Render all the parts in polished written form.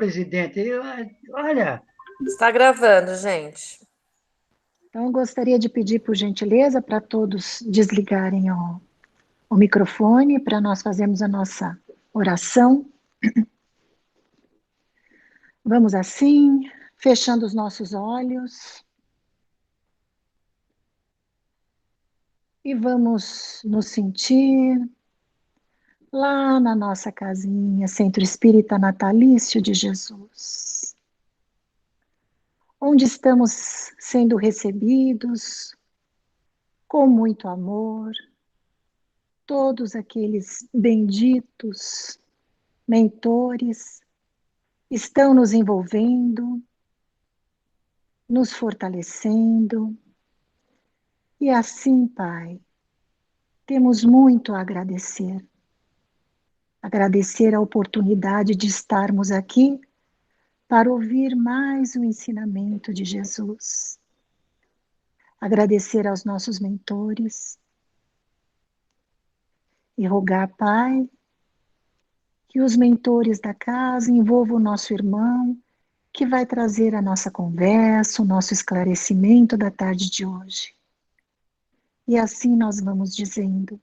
presidente. Olha, Está gravando, gente. Então, eu gostaria de pedir, por gentileza, para todos desligarem o microfone, para nós fazermos a nossa oração. Vamos assim, fechando os nossos olhos. E vamos nos sentir lá na nossa casinha, Centro Espírita Natalício de Jesus, onde estamos sendo recebidos com muito amor, todos aqueles benditos mentores estão nos envolvendo, nos fortalecendo, e assim, Pai, temos muito a agradecer. Agradecer a oportunidade de estarmos aqui para ouvir mais um ensinamento de Jesus. Agradecer aos nossos mentores e rogar, Pai, que os mentores da casa envolvam o nosso irmão, que vai trazer a nossa conversa, o nosso esclarecimento da tarde de hoje. E assim nós vamos dizendo: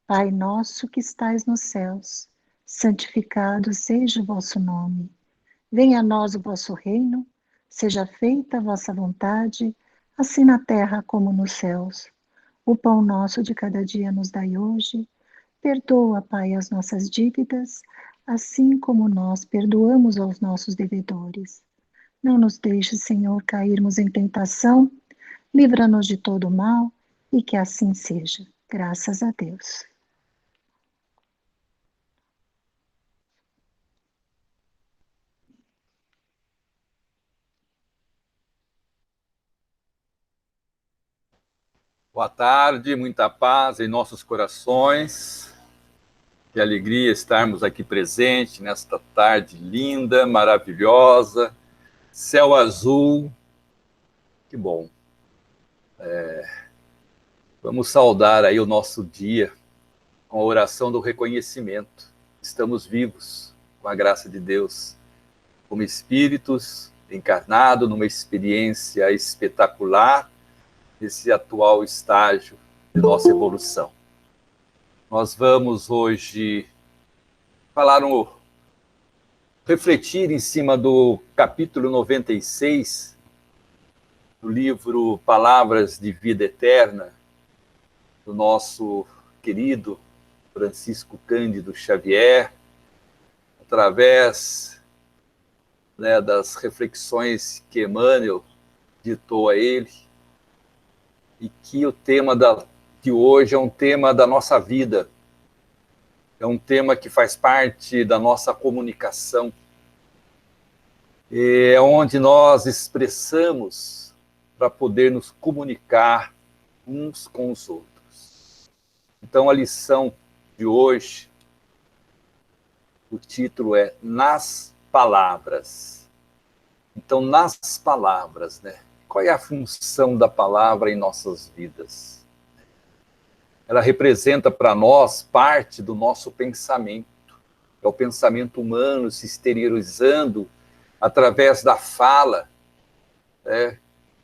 Pai nosso que estais nos céus, santificado seja o vosso nome. Venha a nós o vosso reino, seja feita a vossa vontade, assim na terra como nos céus. O pão nosso de cada dia nos dai hoje. Perdoa, Pai, as nossas dívidas, assim como nós perdoamos aos nossos devedores. Não nos deixe, Senhor, cairmos em tentação, livra-nos de todo mal, e que assim seja. Graças a Deus. Boa tarde, muita paz em nossos corações. Que alegria estarmos aqui presentes nesta tarde linda, maravilhosa, céu azul. Que bom. Vamos saudar aí o nosso dia com a oração do reconhecimento. Estamos vivos, com a graça de Deus, como espíritos encarnados numa experiência espetacular nesse atual estágio de nossa evolução. Nós vamos hoje refletir em cima do capítulo 96 do livro Palavras de Vida Eterna, do nosso querido Francisco Cândido Xavier, através das reflexões que Emmanuel ditou a ele, e que o tema de hoje é um tema da nossa vida, é um tema que faz parte da nossa comunicação, é onde nós expressamos para poder nos comunicar uns com os outros. Então, a lição de hoje, o título é Nas Palavras. Então, nas palavras, né? Qual é a função da palavra em nossas vidas? Ela representa para nós parte do nosso pensamento. É o pensamento humano se exteriorizando através da fala,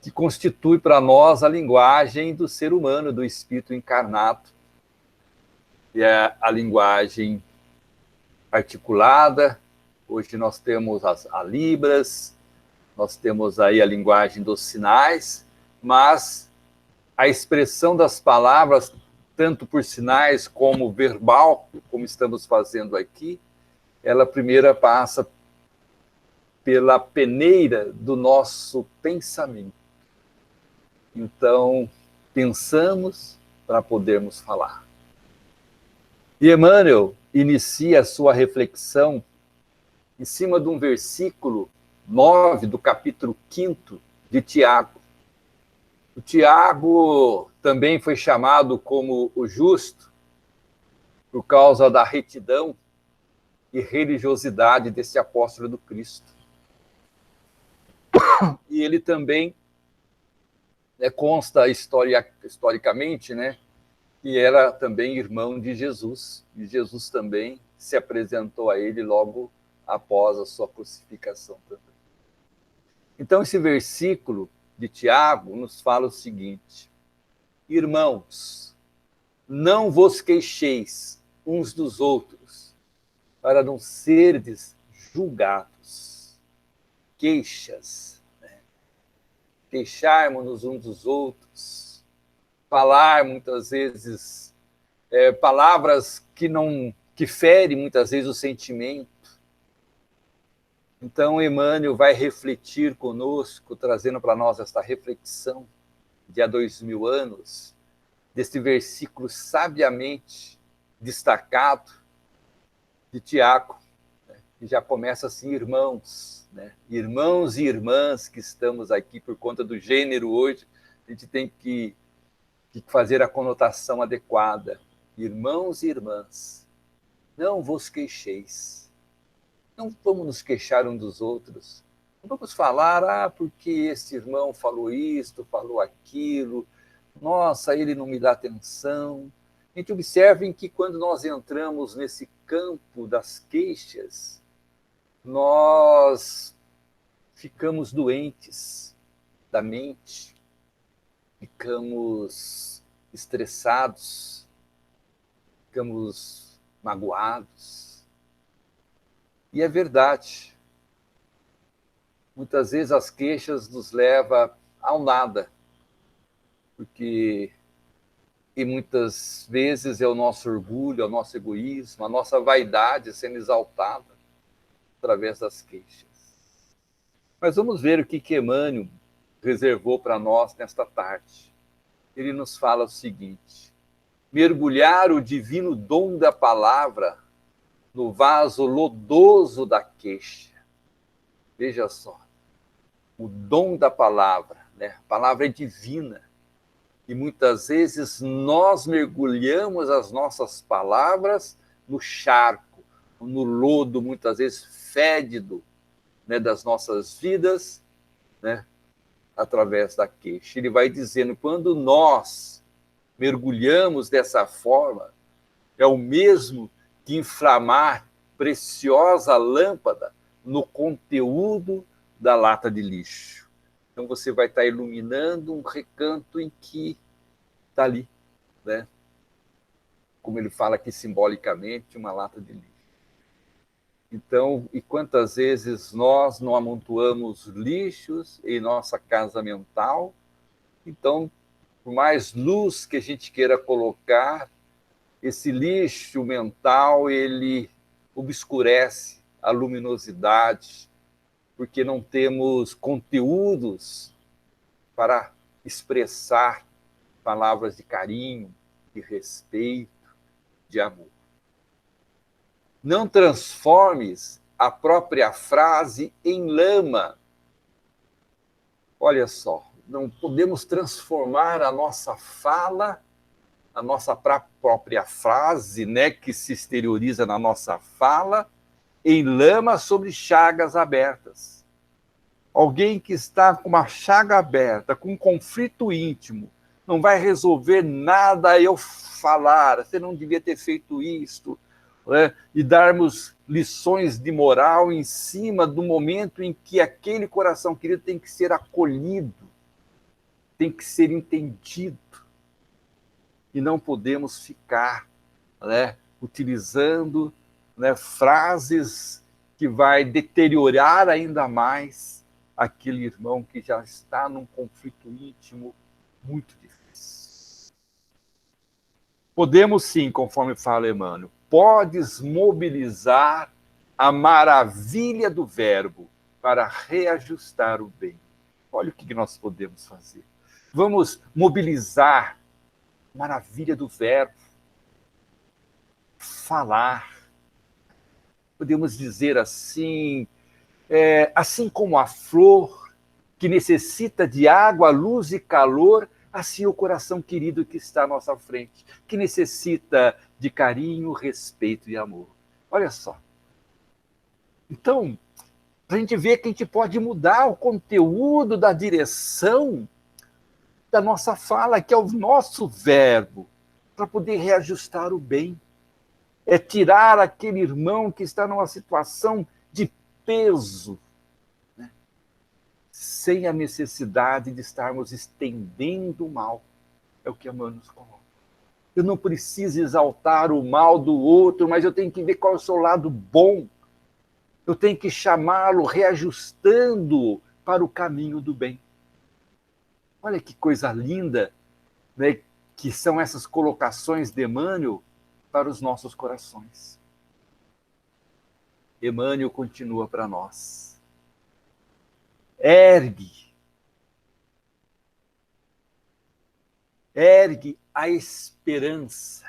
que constitui para nós a linguagem do ser humano, do espírito encarnado. E é a linguagem articulada. Hoje nós temos as Libras, nós temos aí a linguagem dos sinais, mas a expressão das palavras, tanto por sinais como verbal, como estamos fazendo aqui, ela primeiro passa pela peneira do nosso pensamento. Então, pensamos para podermos falar. E Emmanuel inicia a sua reflexão em cima de um versículo 9 do capítulo 5 de Tiago. O Tiago também foi chamado como o justo por causa da retidão e religiosidade desse apóstolo do Cristo. E ele também consta historicamente, que era também irmão de Jesus. E Jesus também se apresentou a ele logo após a sua crucificação também. Então, esse versículo de Tiago nos fala o seguinte: irmãos, não vos queixeis uns dos outros, para não serdes julgados. Queixas, né? Queixarmos-nos uns dos outros, falar muitas vezes palavras que ferem muitas vezes o sentimento. Então, Emmanuel vai refletir conosco, trazendo para nós esta reflexão de há 2000 anos, deste versículo sabiamente destacado de Tiago, né, que já começa assim: irmãos, né? Irmãos e irmãs que estamos aqui por conta do gênero hoje, a gente tem que fazer a conotação adequada. Irmãos e irmãs, não vos queixeis. Não vamos nos queixar uns dos outros. Não vamos falar, porque esse irmão falou isto, falou aquilo. Nossa, ele não me dá atenção. A gente observe que quando nós entramos nesse campo das queixas, nós ficamos doentes da mente, ficamos estressados, ficamos magoados. E é verdade. Muitas vezes as queixas nos levam ao nada, porque e muitas vezes é o nosso orgulho, é o nosso egoísmo, a nossa vaidade sendo exaltada através das queixas. Mas vamos ver o que Emmanuel reservou para nós nesta tarde. Ele nos fala o seguinte: mergulhar o divino dom da palavra no vaso lodoso da queixa. Veja só, o dom da palavra, né? A palavra é divina. E muitas vezes nós mergulhamos as nossas palavras no charco, no lodo, muitas vezes fédido, né, das nossas vidas, né, através da queixa. Ele vai dizendo, quando nós mergulhamos dessa forma, é o mesmo que inflamar preciosa lâmpada no conteúdo da lata de lixo. Então você vai estar iluminando um recanto em que está ali, né? Como ele fala aqui simbolicamente, uma lata de lixo. Então, e quantas vezes nós não amontoamos lixos em nossa casa mental? Então, por mais luz que a gente queira colocar, esse lixo mental, ele obscurece a luminosidade, porque não temos conteúdos para expressar palavras de carinho, de respeito, de amor. Não transformes a própria frase em lama. Olha só, não podemos transformar a nossa fala, a nossa própria frase, né, que se exterioriza na nossa fala, em lama sobre chagas abertas. Alguém que está com uma chaga aberta, com um conflito íntimo, não vai resolver nada eu falar, você não devia ter feito isto, né? E darmos lições de moral em cima do momento em que aquele coração querido tem que ser acolhido, tem que ser entendido. E não podemos ficar, né, utilizando, né, frases que vai deteriorar ainda mais aquele irmão que já está num conflito íntimo muito difícil. Podemos sim, conforme fala Emmanuel, podes mobilizar a maravilha do verbo para reajustar o bem. Olha o que nós podemos fazer. Vamos mobilizar a maravilha do verbo. Falar. Podemos dizer assim, assim como a flor que necessita de água, luz e calor, assim o coração querido que está à nossa frente, que necessita de carinho, respeito e amor. Olha só. Então, a gente vê que a gente pode mudar o conteúdo da direção da nossa fala, que é o nosso verbo, para poder reajustar o bem. É tirar aquele irmão que está numa situação de peso, né? Sem a necessidade de estarmos estendendo o mal. É o que Emmanuel nos coloca. Eu não preciso exaltar o mal do outro, mas eu tenho que ver qual é o seu lado bom. Eu tenho que chamá-lo, reajustando para o caminho do bem. Olha que coisa linda, né, que são essas colocações de Emmanuel para os nossos corações. Emmanuel continua para nós. Ergue a esperança.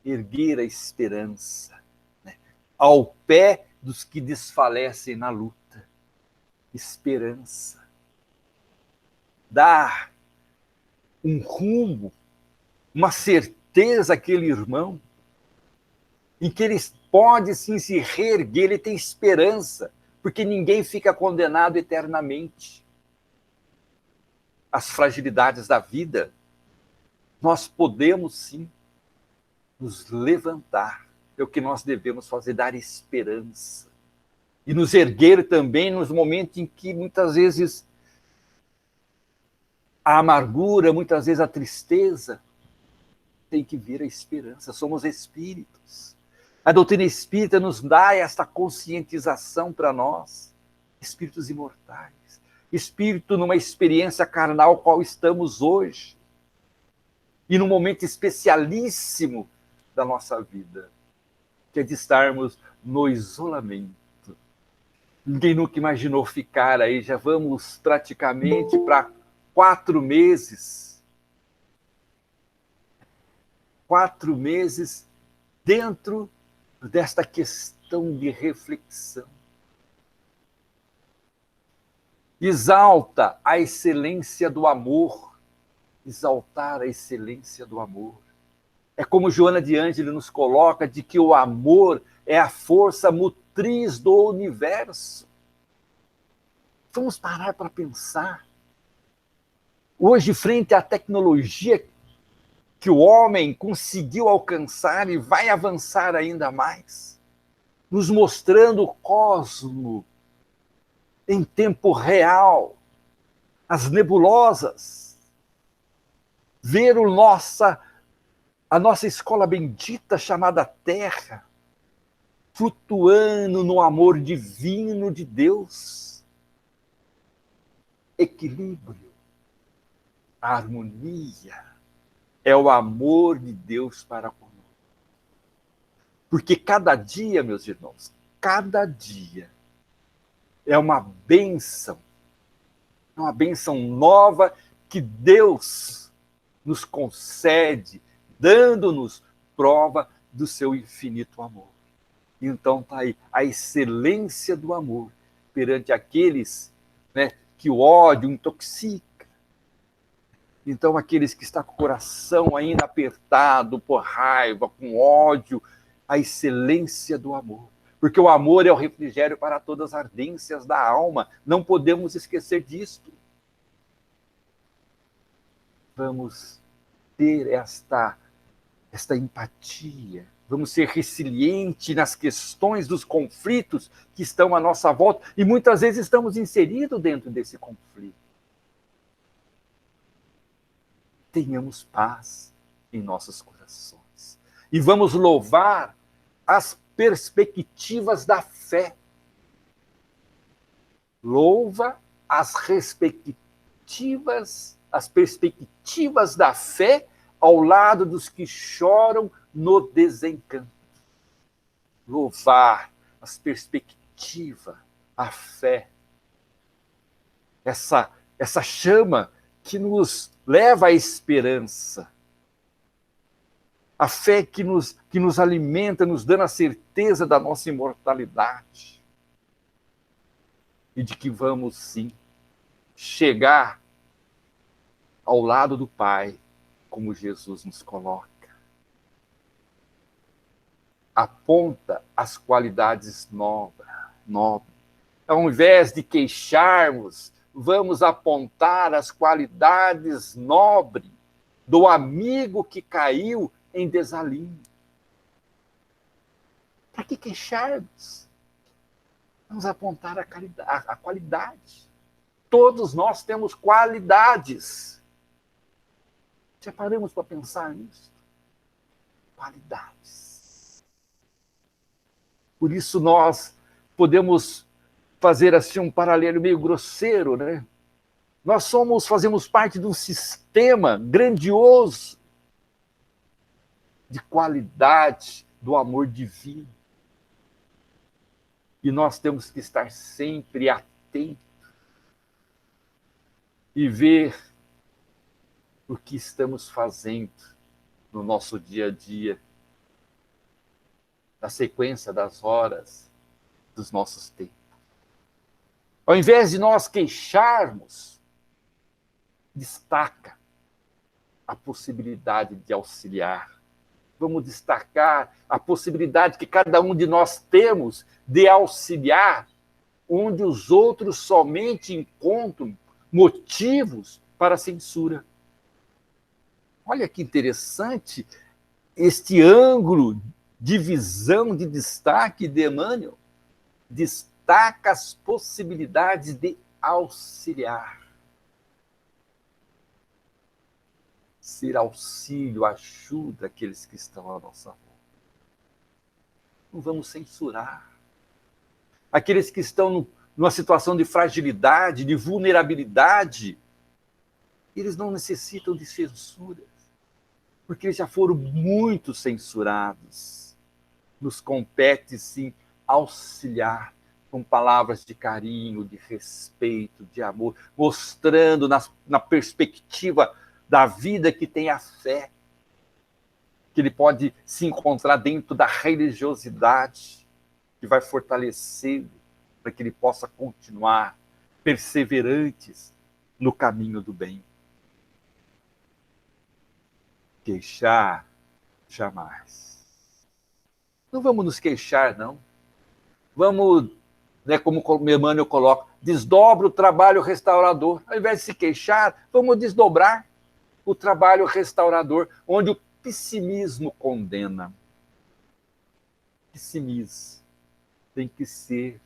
Erguer a esperança, né, ao pé dos que desfalecem na luta. Esperança. Dar um rumo, uma certeza àquele irmão, em que ele pode sim se reerguer, ele tem esperança, porque ninguém fica condenado eternamente. As fragilidades da vida, nós podemos sim nos levantar. É o que nós devemos fazer, dar esperança. E nos erguer também nos momentos em que muitas vezes a amargura, muitas vezes a tristeza, tem que vir a esperança. Somos espíritos. A doutrina espírita nos dá esta conscientização para nós, espíritos imortais. Espírito numa experiência carnal qual estamos hoje. E num momento especialíssimo da nossa vida, que é de estarmos no isolamento. Ninguém nunca imaginou ficar aí, já vamos praticamente para 4 meses. 4 meses dentro desta questão de reflexão. Exalta a excelência do amor. Exaltar a excelência do amor. É como Joana de Ângeles nos coloca, de que o amor é a força motriz do universo. Vamos parar para pensar. Hoje, frente à tecnologia que o homem conseguiu alcançar e vai avançar ainda mais, nos mostrando o cosmo em tempo real, as nebulosas, ver a nossa escola bendita chamada Terra, flutuando no amor divino de Deus. Equilíbrio, harmonia, é o amor de Deus para conosco. Porque cada dia, meus irmãos, cada dia é uma bênção nova que Deus nos concede, dando-nos prova do seu infinito amor. Então está aí a excelência do amor perante aqueles, né, que o ódio intoxica. Então aqueles que estão com o coração ainda apertado por raiva, com ódio, a excelência do amor. Porque o amor é o refrigério para todas as ardências da alma. Não podemos esquecer disto. Vamos ter esta empatia. Vamos ser resilientes nas questões dos conflitos que estão à nossa volta. E muitas vezes estamos inseridos dentro desse conflito. Tenhamos paz em nossos corações. E vamos louvar as perspectivas da fé. Louva as perspectivas da fé ao lado dos que choram no desencanto. Louvar as perspectivas, a fé. Essa chama que nos leva à esperança. A fé que nos alimenta, nos dando a certeza da nossa imortalidade. E de que vamos, sim, chegar ao lado do Pai, como Jesus nos coloca. Aponta as qualidades nobres. Ao invés de queixarmos, vamos apontar as qualidades nobres do amigo que caiu em desalinho. Para que queixarmos? Vamos apontar a qualidade. Todos nós temos qualidades. Já paramos para pensar nisso? Qualidades. Por isso nós podemos fazer assim um paralelo meio grosseiro, né? Nós fazemos parte de um sistema grandioso de qualidade do amor divino. E nós temos que estar sempre atentos e ver o que estamos fazendo no nosso dia a dia, na sequência das horas dos nossos tempos. Ao invés de nós queixarmos, destaca a possibilidade de auxiliar. Vamos destacar a possibilidade que cada um de nós temos de auxiliar, onde os outros somente encontram motivos para a censura. Olha que interessante este ângulo de visão, de destaque de Emmanuel. Destaca as possibilidades de auxiliar. Ser auxílio, ajuda aqueles que estão à nossa volta. Não vamos censurar. Aqueles que estão numa situação de fragilidade, de vulnerabilidade, eles não necessitam de censura, porque eles já foram muito censurados. Nos compete, sim, auxiliar com palavras de carinho, de respeito, de amor, mostrando na perspectiva da vida que tem a fé, que ele pode se encontrar dentro da religiosidade, que vai fortalecê-lo para que ele possa continuar perseverantes no caminho do bem. Queixar, jamais. Não vamos nos queixar, não. Vamos, como o Emmanuel coloca, desdobra o trabalho restaurador. Ao invés de se queixar, vamos desdobrar o trabalho restaurador, onde o pessimismo condena. Pessimismo tem que ser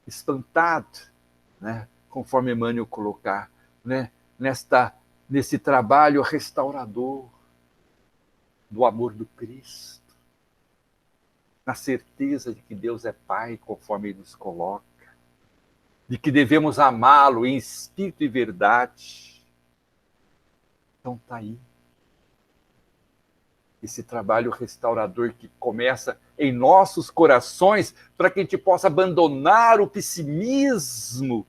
espantado, né? Conforme Emmanuel colocar, né? Nesse trabalho restaurador do amor do Cristo, na certeza de que Deus é Pai, conforme Ele nos coloca, de que devemos amá-lo em espírito e verdade. Então está aí esse trabalho restaurador que começa em nossos corações, para que a gente possa abandonar o pessimismo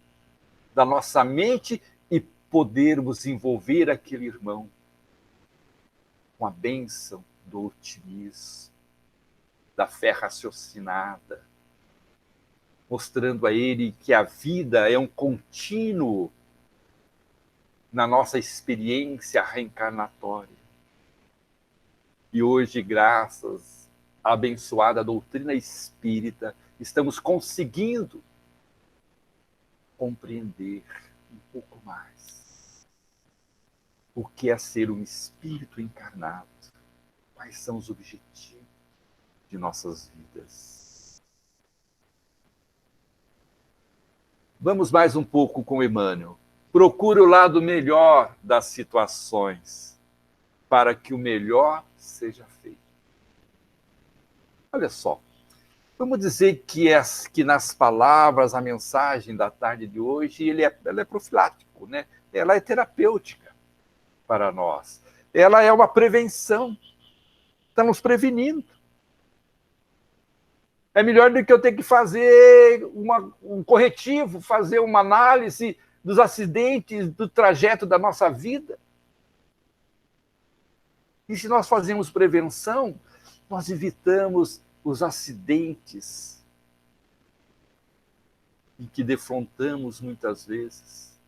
da nossa mente e podermos envolver aquele irmão com a bênção do otimismo, da fé raciocinada, mostrando a ele que a vida é um contínuo na nossa experiência reencarnatória. E hoje, graças à abençoada doutrina espírita, estamos conseguindo compreender um pouco mais o que é ser um espírito encarnado, quais são os objetivos de nossas vidas. Vamos mais um pouco com Emmanuel. Procure o lado melhor das situações, para que o melhor seja feito. Olha só, vamos dizer que nas palavras, a mensagem da tarde de hoje, ela é profilático, né? Ela é terapêutica para nós. Ela é uma prevenção, está nos prevenindo. É melhor do que eu ter que fazer um corretivo, fazer uma análise dos acidentes, do trajeto da nossa vida. E se nós fazemos prevenção, nós evitamos os acidentes em que defrontamos muitas vezes,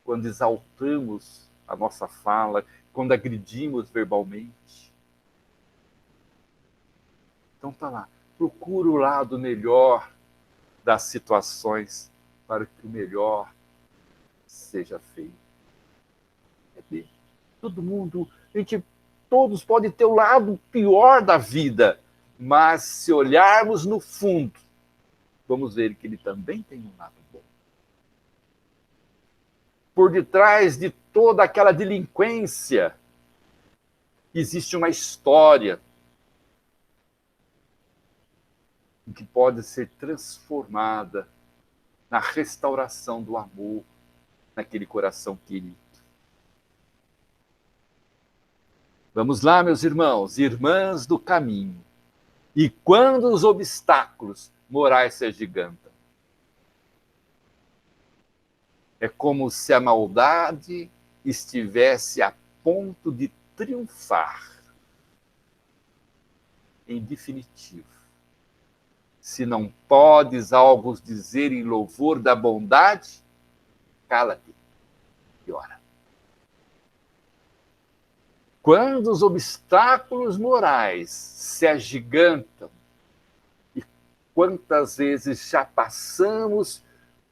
quando exaltamos a nossa fala, quando agredimos verbalmente. Então está lá, procura o lado melhor das situações para que o melhor seja feito. Todo mundo, todos podem ter o lado pior da vida, mas se olharmos no fundo, vamos ver que ele também tem um lado bom. Por detrás de toda aquela delinquência, existe uma história que pode ser transformada na restauração do amor naquele coração querido. Vamos lá, meus irmãos e irmãs do caminho. E quando os obstáculos morais se agigantam, é como se a maldade estivesse a ponto de triunfar. Em definitivo, se não podes algo dizer em louvor da bondade, cala-te e ora. Quando os obstáculos morais se agigantam, e quantas vezes já passamos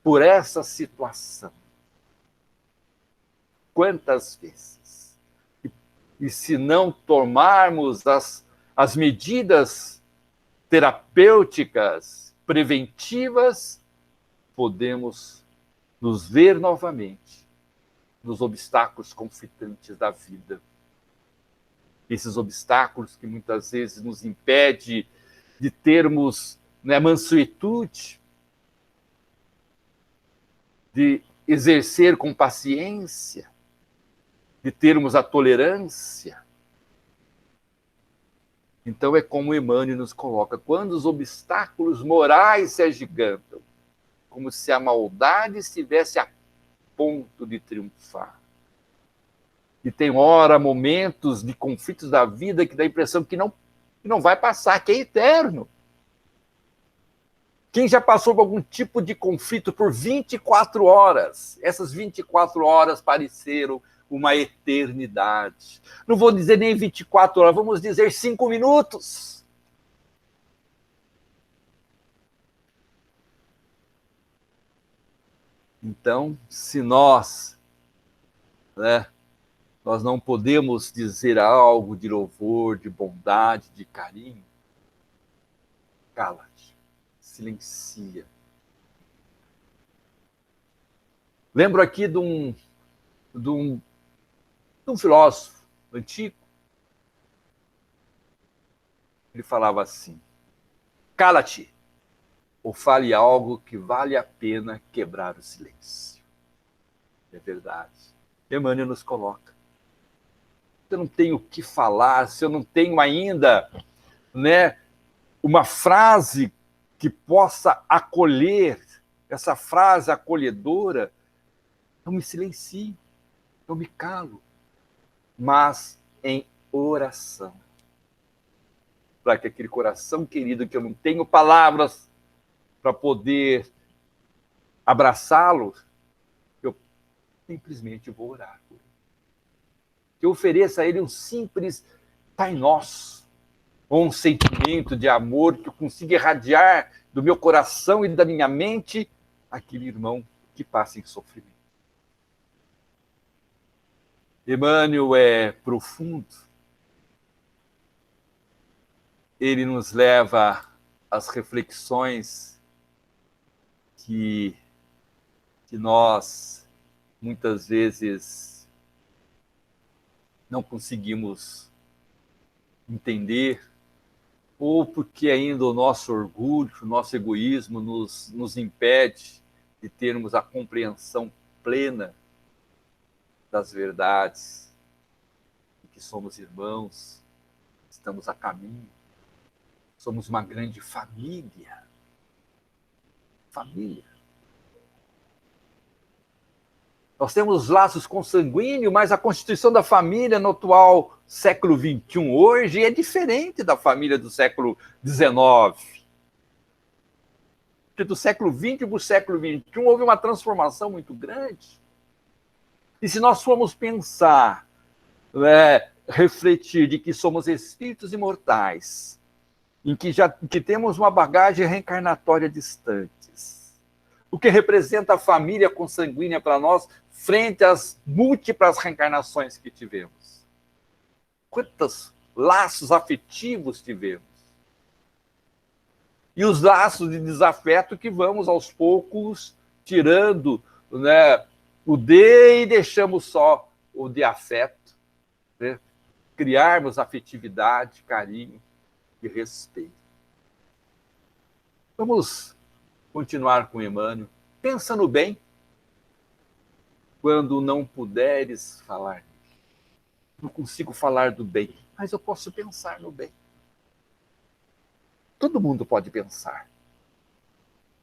por essa situação? Quantas vezes? E se não tomarmos as medidas terapêuticas, preventivas, podemos nos ver novamente nos obstáculos conflitantes da vida. Esses obstáculos que muitas vezes nos impedem de termos, né, mansuetude, de exercer com paciência, de termos a tolerância. Então é como Emmanuel nos coloca, quando os obstáculos morais se agigantam, como se a maldade estivesse a ponto de triunfar. E tem hora, momentos de conflitos da vida que dá a impressão que não vai passar, que é eterno. Quem já passou por algum tipo de conflito por 24 horas, essas 24 horas pareceram uma eternidade. Não vou dizer nem 24 horas, vamos dizer 5 minutos. Então, se nós não podemos dizer algo de louvor, de bondade, de carinho, cala-te, silencia. Lembro aqui de um filósofo antigo. Ele falava assim: cala-te, ou fale algo que vale a pena quebrar o silêncio. É verdade. Emmanuel nos coloca. Se eu não tenho o que falar, se eu não tenho ainda, uma frase que possa acolher, essa frase acolhedora, eu me silencio, eu me calo, mas em oração. Para que aquele coração querido, que eu não tenho palavras para poder abraçá-lo, eu simplesmente vou orar por ele. Que eu ofereça a ele um simples Pai Nosso, ou um sentimento de amor que eu consiga irradiar do meu coração e da minha mente aquele irmão que passa em sofrimento. Emmanuel é profundo. Ele nos leva às reflexões que nós, muitas vezes, não conseguimos entender, ou porque ainda o nosso orgulho, o nosso egoísmo nos impede de termos a compreensão plena das verdades, de que somos irmãos, estamos a caminho, somos uma grande família. Família. Nós temos laços consanguíneos, mas a constituição da família no atual século XXI hoje é diferente da família do século XIX. Porque do século XX para o século XXI houve uma transformação muito grande. E se nós formos pensar, refletir de que somos espíritos imortais, em que temos uma bagagem reencarnatória distantes, o que representa a família consanguínea para nós frente às múltiplas reencarnações que tivemos. Quantos laços afetivos tivemos. e os laços de desafeto que vamos aos poucos tirando, né, o de e deixamos só o de afeto, né? Criarmos afetividade, carinho e respeito. Vamos continuar com Emmanuel. Pensa no bem quando não puderes falar. Não consigo falar do bem, mas eu posso pensar no bem. Todo mundo pode pensar.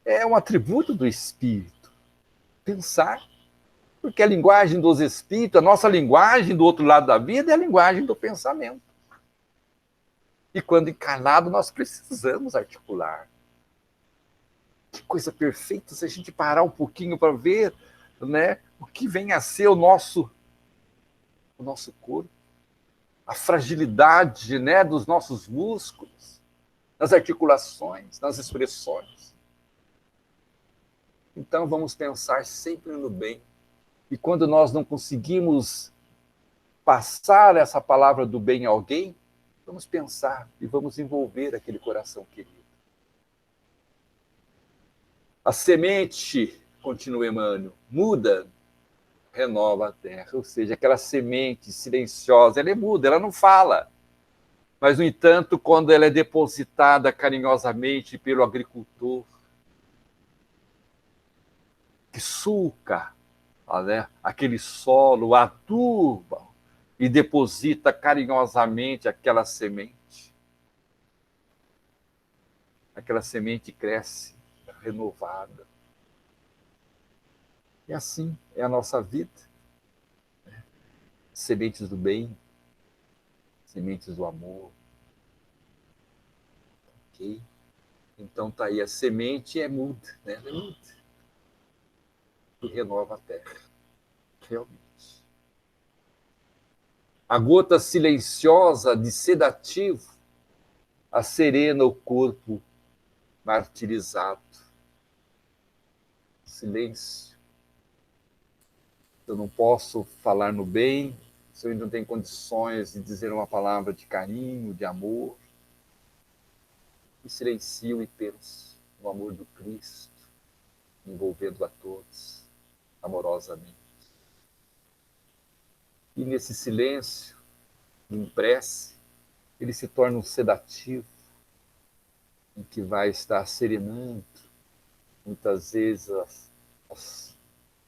É um atributo do espírito. Pensar, porque a linguagem dos espíritos, a nossa linguagem do outro lado da vida é a linguagem do pensamento. E quando encarnado, nós precisamos articular. Que coisa perfeita se a gente parar um pouquinho para ver, né, o que vem a ser o nosso corpo, a fragilidade, né, dos nossos músculos, nas articulações, nas expressões. Então vamos pensar sempre no bem. E quando nós não conseguimos passar essa palavra do bem a alguém, vamos pensar e vamos envolver aquele coração querido. A semente, continua Emmanuel, muda, renova a terra. Ou seja, aquela semente silenciosa, ela é muda, ela não fala. Mas, no entanto, quando ela é depositada carinhosamente pelo agricultor, que sulca, né, aquele solo, aduba e deposita carinhosamente aquela semente cresce renovada. E assim é a nossa vida. Sementes do bem, sementes do amor. Ok? Então tá aí, a semente é muda, né? É muda. E renova a terra. Realmente. A gota silenciosa de sedativo acerena o corpo martirizado. Silêncio. Eu não posso falar no bem, se eu ainda não tenho condições de dizer uma palavra de carinho, de amor. E silencio e penso no amor do Cristo, envolvendo a todos amorosamente. E nesse silêncio, em prece, ele se torna um sedativo, em que vai estar serenando, muitas vezes,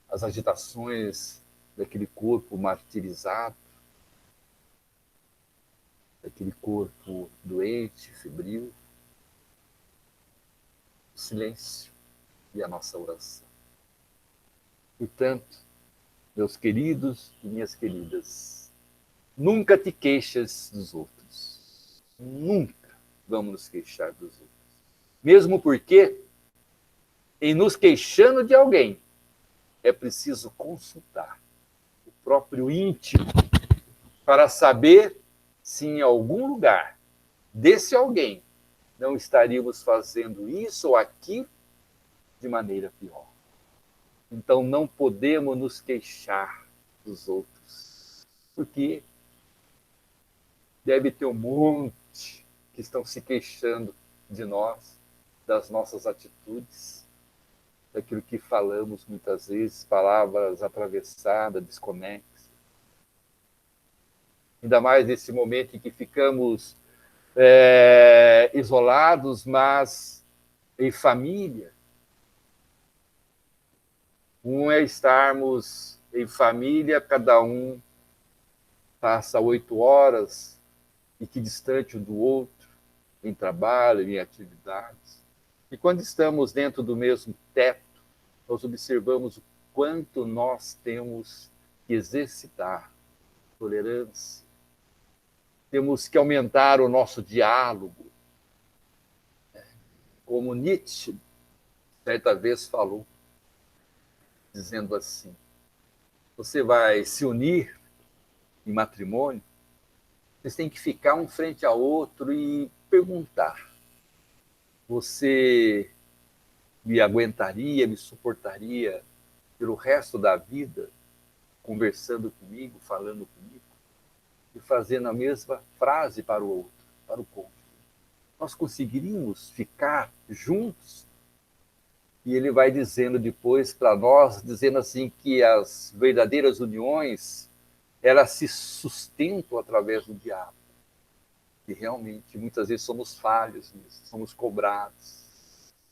as agitações daquele corpo martirizado, daquele corpo doente, febril. O silêncio e a nossa oração. Portanto, meus queridos e minhas queridas, nunca te queixas dos outros. Nunca vamos nos queixar dos outros. Mesmo porque, em nos queixando de alguém, é preciso consultar o próprio íntimo para saber se em algum lugar desse alguém não estaríamos fazendo isso ou aquilo de maneira pior. Então não podemos nos queixar dos outros, porque deve ter um monte que estão se queixando de nós, das nossas atitudes, daquilo que falamos muitas vezes, palavras atravessadas, desconexas. Ainda mais nesse momento em que ficamos isolados, mas em família. Um é estarmos em família, cada um passa 8 horas e que distante um do outro, em trabalho, em atividades. E quando estamos dentro do mesmo teto, nós observamos o quanto nós temos que exercitar tolerância. Temos que aumentar o nosso diálogo. Como Nietzsche, certa vez, falou, dizendo assim: você vai se unir em matrimônio, vocês têm que ficar um frente ao outro e perguntar: você me aguentaria, me suportaria pelo resto da vida conversando comigo, falando comigo? E fazendo a mesma frase para o outro, para o cônjuge. nós conseguiríamos ficar juntos? E ele vai dizendo depois para nós, dizendo assim que as verdadeiras uniões, elas se sustentam através do diálogo. E realmente, muitas vezes somos falhos nisso, somos cobrados.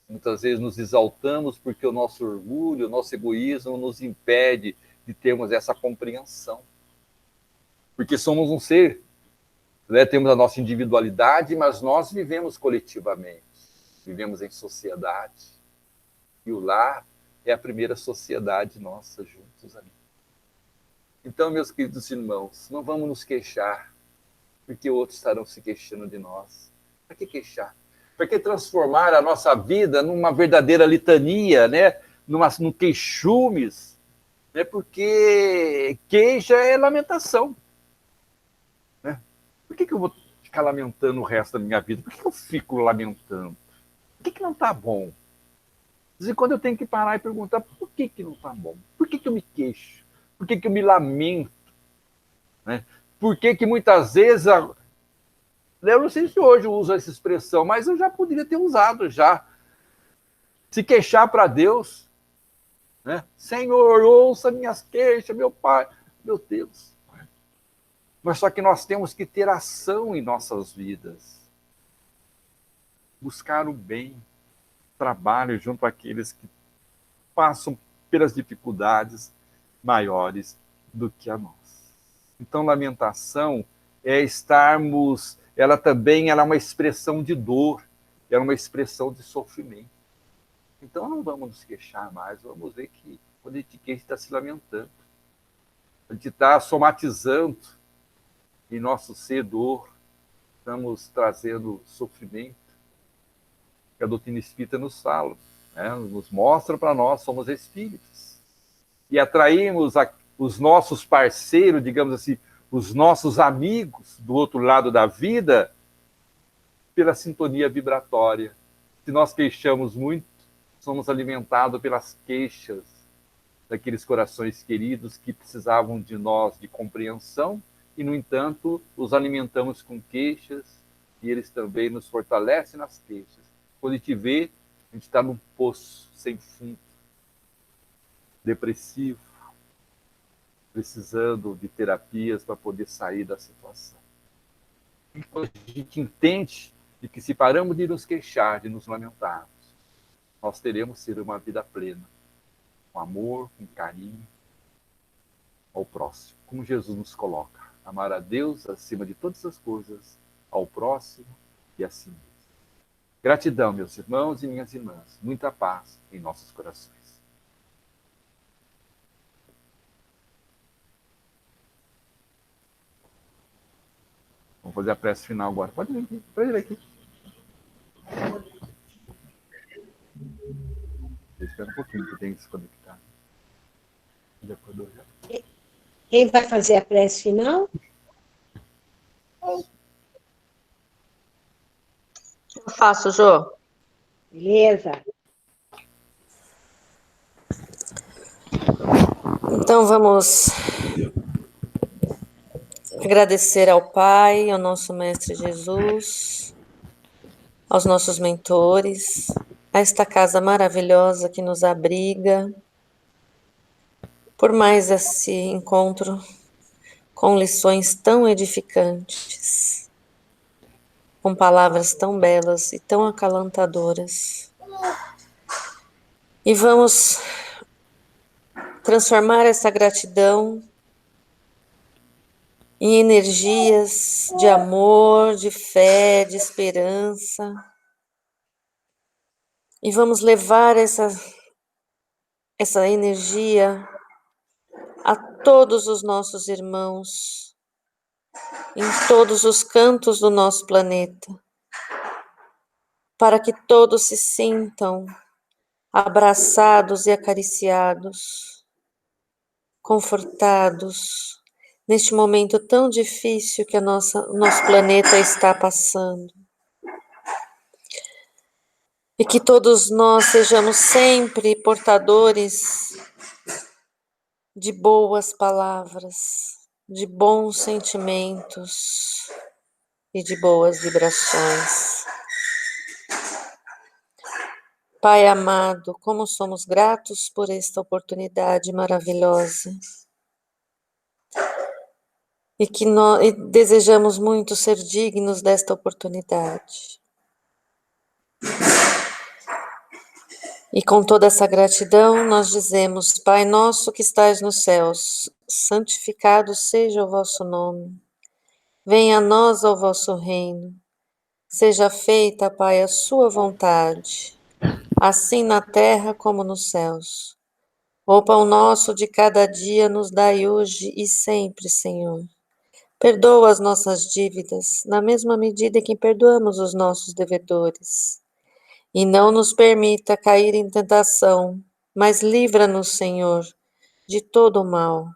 Muitas vezes nos exaltamos porque o nosso orgulho, o nosso egoísmo nos impede de termos essa compreensão. Porque somos um ser, né? Temos a nossa individualidade, mas nós vivemos coletivamente, vivemos em sociedade. E o lar é a primeira sociedade nossa juntos ali. Então, meus queridos irmãos, não vamos nos queixar, porque outros estarão se queixando de nós. Para que queixar? Para que transformar a nossa vida numa verdadeira litania, né? Num queixumes, né? Porque queixa é lamentação. Né? Por que eu vou ficar lamentando o resto da minha vida? Por que eu fico lamentando? Por que não está bom? De vez em quando eu tenho que parar e perguntar por que não está bom? Por que eu me queixo? Por que eu me lamento? Né? Por que muitas vezes... Eu não sei se hoje eu uso essa expressão, mas eu já poderia ter usado já. Se queixar para Deus. Né? Senhor, ouça minhas queixas, meu Pai. Meu Deus. Mas só que nós temos que ter ação em nossas vidas. Buscar o bem. Trabalho junto àqueles que passam pelas dificuldades maiores do que a nós. Então, lamentação é estarmos... Ela também é uma expressão de dor, é uma expressão de sofrimento. Então, não vamos nos queixar mais, vamos ver que quando a gente queixa, está se lamentando. A gente está somatizando em nosso ser dor, estamos trazendo sofrimento. Que a doutrina espírita nos fala, né? Nos mostra para nós, somos espíritos. E atraímos os nossos parceiros, digamos assim, os nossos amigos do outro lado da vida, pela sintonia vibratória. Se nós queixamos muito, somos alimentados pelas queixas daqueles corações queridos que precisavam de nós, de compreensão, e, no entanto, os alimentamos com queixas, e eles também nos fortalecem nas queixas. Quando a gente vê, a gente está num poço sem fundo, depressivo, precisando de terapias para poder sair da situação. Então, a gente entende de que se paramos de nos queixar, de nos lamentarmos, nós teremos ser uma vida plena, com amor, com carinho ao próximo, como Jesus nos coloca. Amar a Deus acima de todas as coisas, ao próximo e a si mesmo. Gratidão, meus irmãos e minhas irmãs. Muita paz em nossos corações. Vamos fazer a prece final agora. Pode vir aqui. Pode vir aqui. Espera um pouquinho que tem que se conectar. Já. Quem vai fazer a prece final? Eu faço, Jô. Beleza. Então vamos agradecer ao Pai, ao nosso Mestre Jesus, aos nossos mentores, a esta casa maravilhosa que nos abriga, por mais esse encontro com lições tão edificantes, com palavras tão belas e tão acalantadoras. E vamos transformar essa gratidão em energias de amor, de fé, de esperança. E vamos levar essa energia a todos os nossos irmãos, em todos os cantos do nosso planeta, para que todos se sintam abraçados e acariciados, confortados, neste momento tão difícil que o nosso planeta está passando. E que todos nós sejamos sempre portadores de boas palavras, de bons sentimentos e de boas vibrações. Pai amado, como somos gratos por esta oportunidade maravilhosa. E desejamos muito ser dignos desta oportunidade. E com toda essa gratidão, nós dizemos: Pai nosso que estais nos céus, santificado seja o vosso nome. Venha a nós o vosso reino. Seja feita, Pai, a sua vontade, assim na terra como nos céus. O pão nosso de cada dia nos dai hoje e sempre, Senhor. Perdoa as nossas dívidas, na mesma medida que perdoamos os nossos devedores. E não nos permita cair em tentação, mas livra-nos, Senhor, de todo o mal.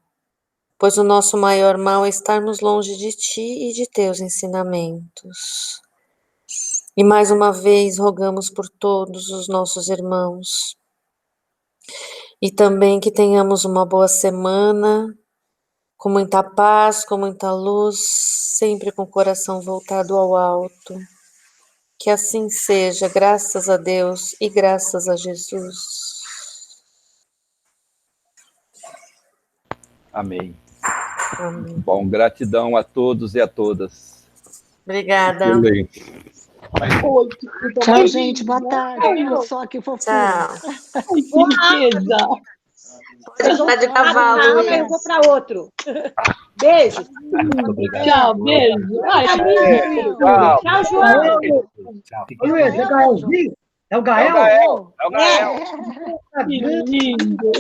Pois o nosso maior mal é estarmos longe de Ti e de Teus ensinamentos. E mais uma vez rogamos por todos os nossos irmãos. E também que tenhamos uma boa semana, com muita paz, com muita luz, sempre com o coração voltado ao alto. Que assim seja, graças a Deus e graças a Jesus. Amém. Amém. Bom, gratidão a todos e a todas. Obrigada. Tchau, gente. Boa tarde. Olha só que fofura. Tchau. Que riqueza. Pode andar de cavalo, Calma, eu vou para outro. Beijo. Tchau, beijo. Ai, Tchau. Tchau, João. Ô, Luiz, é o Gaelzinho? É o É o Gael? Gael. É o Gael. que lindo.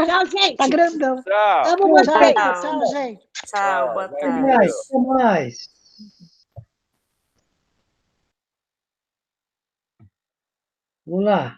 Tchau, gente. Tá grandão. Tchau. Amo vocês. Tchau, gente. Tchau, boa Até tarde. mais, até mais. Vamos lá.